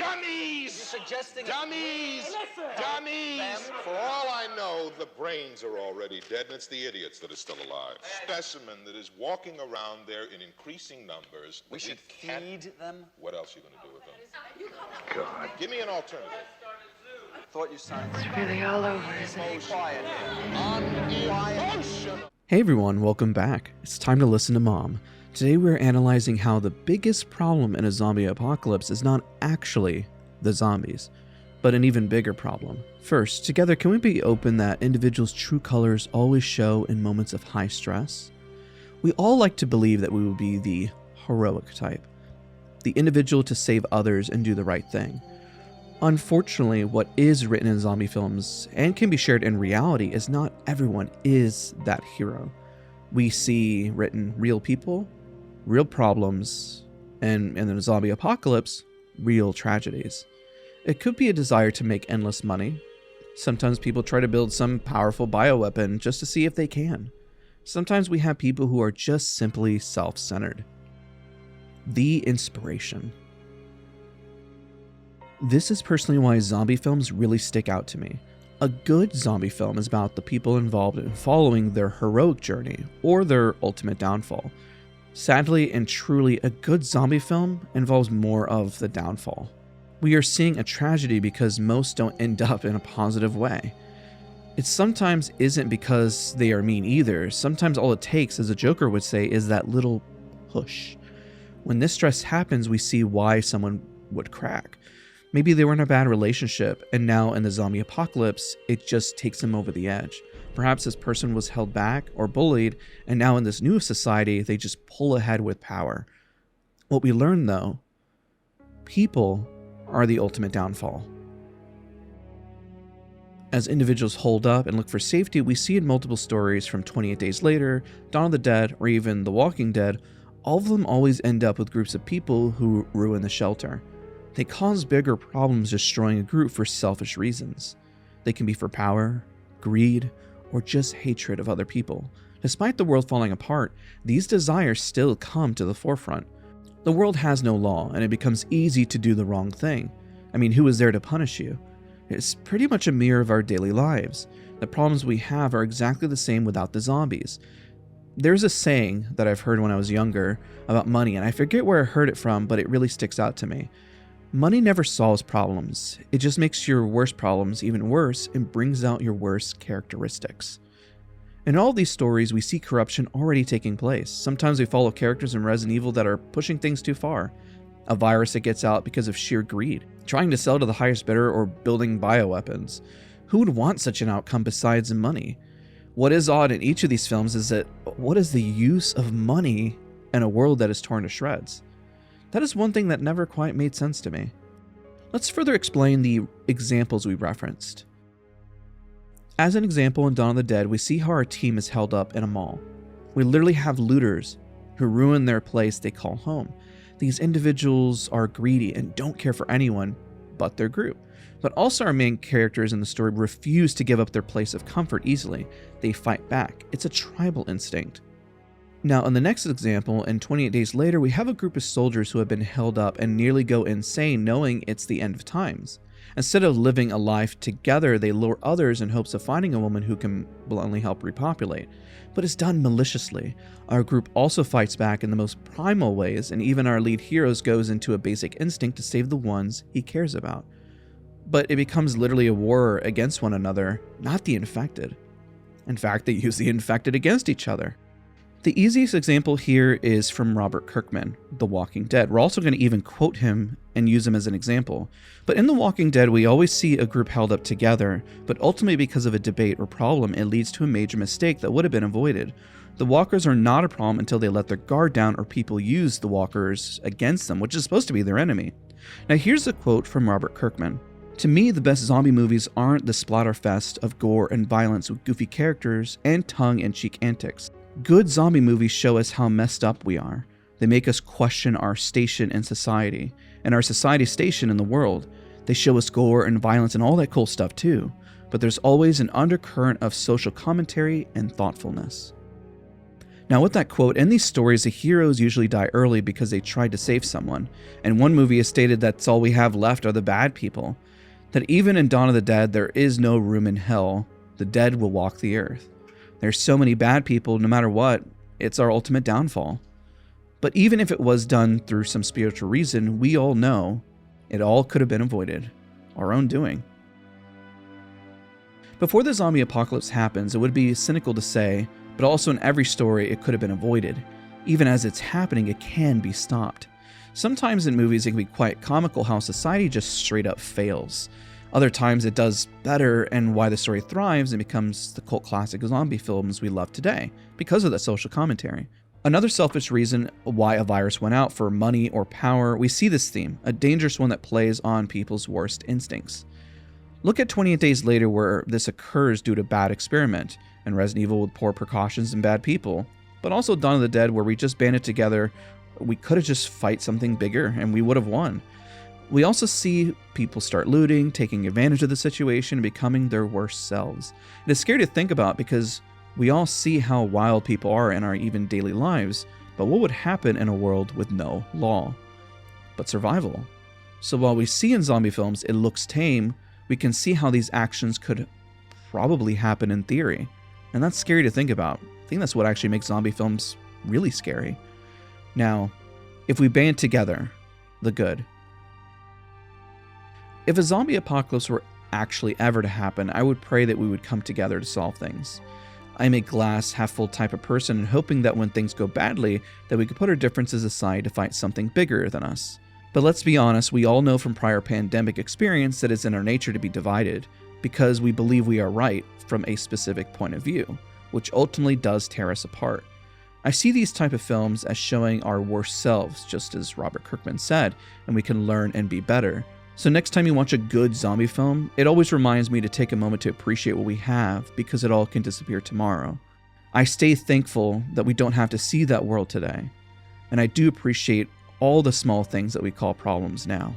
Dummies! Suggesting Dummies! Dummies! For all I know, the brains are already dead, and it's the idiots that are still alive. Specimen that is walking around there in increasing numbers. We should feed them? What else are you going to do with them? God. Give me an alternative. Thought you signed. It's really all over, isn't it? Quiet. Unemotional. Hey everyone, welcome back. It's time to listen to Mom. Today we're analyzing how the biggest problem in a zombie apocalypse is not actually the zombies, but an even bigger problem. First, together, can we be open that individuals' true colors always show in moments of high stress? We all like to believe that we will be the heroic type, the individual to save others and do the right thing. Unfortunately, what is written in zombie films and can be shared in reality is not everyone is that hero. We see written real people, real problems, and in the zombie apocalypse, real tragedies. It could be a desire to make endless money. Sometimes people try to build some powerful bioweapon just to see if they can. Sometimes we have people who are just simply self-centered. The inspiration. This is personally why zombie films really stick out to me. A good zombie film is about the people involved in following their heroic journey or their ultimate downfall. Sadly and truly, a good zombie film involves more of the downfall. We are seeing a tragedy because most don't end up in a positive way. It sometimes isn't because they are mean either. Sometimes all it takes, as a Joker would say, is that little push. When this stress happens, we see why someone would crack. Maybe they were in a bad relationship, and now in the zombie apocalypse, it just takes them over the edge. Perhaps this person was held back or bullied, and now in this new society, they just pull ahead with power. What we learn, though, people are the ultimate downfall. As individuals hold up and look for safety, we see in multiple stories from 28 Days Later, Dawn of the Dead, or even The Walking Dead, all of them always end up with groups of people who ruin the shelter. They cause bigger problems destroying a group for selfish reasons. They can be for power, greed, or just hatred of other people. Despite the world falling apart, these desires still come to the forefront. The world has no law, and it becomes easy to do the wrong thing. I mean, who is there to punish you? It's pretty much a mirror of our daily lives. The problems we have are exactly the same without the zombies. There's a saying that I've heard when I was younger about money, and I forget where I heard it from, but it really sticks out to me. Money never solves problems. It just makes your worst problems even worse and brings out your worst characteristics. In all these stories, we see corruption already taking place. Sometimes we follow characters in Resident Evil that are pushing things too far. A virus that gets out because of sheer greed, trying to sell to the highest bidder, or building bioweapons. Who would want such an outcome besides money? What is odd in each of these films is that what is the use of money in a world that is torn to shreds? That is one thing that never quite made sense to me. Let's further explain the examples we referenced. As an example, in Dawn of the Dead, we see how our team is held up in a mall. We literally have looters who ruin their place they call home. These individuals are greedy and don't care for anyone but their group. But also our main characters in the story refuse to give up their place of comfort easily. They fight back. It's a tribal instinct. Now, in the next example, in 28 Days Later, we have a group of soldiers who have been held up and nearly go insane knowing it's the end of times. Instead of living a life together, they lure others in hopes of finding a woman who can bluntly help repopulate. But it's done maliciously. Our group also fights back in the most primal ways, and even our lead hero goes into a basic instinct to save the ones he cares about. But it becomes literally a war against one another, not the infected. In fact, they use the infected against each other. The easiest example here is from Robert Kirkman, The Walking Dead. We're also going to even quote him and use him as an example. But in The Walking Dead, we always see a group held up together, but ultimately because of a debate or problem, it leads to a major mistake that would have been avoided. The walkers are not a problem until they let their guard down or people use the walkers against them, which is supposed to be their enemy. Now here's a quote from Robert Kirkman. To me, the best zombie movies aren't the splatterfest of gore and violence with goofy characters and tongue-in-cheek antics. Good zombie movies show us how messed up we are. They make us question our station in society, and our society's station in the world. They show us gore and violence and all that cool stuff too, but there's always an undercurrent of social commentary and thoughtfulness. Now with that quote, in these stories, the heroes usually die early because they tried to save someone, and one movie has stated that's all we have left are the bad people. That even in Dawn of the Dead, there is no room in hell. The dead will walk the earth. There's so many bad people, no matter what, it's our ultimate downfall. But even if it was done through some spiritual reason, we all know it all could have been avoided. Our own doing. Before the zombie apocalypse happens, it would be cynical to say, but also in every story it could have been avoided. Even as it's happening, it can be stopped. Sometimes in movies it can be quite comical how society just straight up fails. Other times it does better, and why the story thrives and becomes the cult classic zombie films we love today, because of that social commentary. Another selfish reason why a virus went out for money or power, we see this theme, a dangerous one that plays on people's worst instincts. Look at 28 Days Later, where this occurs due to bad experiment, and Resident Evil with poor precautions and bad people, but also Dawn of the Dead, where we just banded together. We could have just fight something bigger and we would have won. We also see people start looting, taking advantage of the situation, and becoming their worst selves. It is scary to think about because we all see how wild people are in our even daily lives, but what would happen in a world with no law? But survival. So while we see in zombie films it looks tame, we can see how these actions could probably happen in theory. And that's scary to think about. I think that's what actually makes zombie films really scary. Now, if we band together, the good. If a zombie apocalypse were actually ever to happen, I would pray that we would come together to solve things. I'm a glass half full type of person, and hoping that when things go badly, that we could put our differences aside to fight something bigger than us. But let's be honest, we all know from prior pandemic experience that it's in our nature to be divided, because we believe we are right from a specific point of view, which ultimately does tear us apart. I see these type of films as showing our worst selves, just as Robert Kirkman said, and we can learn and be better. So next time you watch a good zombie film, it always reminds me to take a moment to appreciate what we have, because it all can disappear tomorrow. I stay thankful that we don't have to see that world today, and I do appreciate all the small things that we call problems now.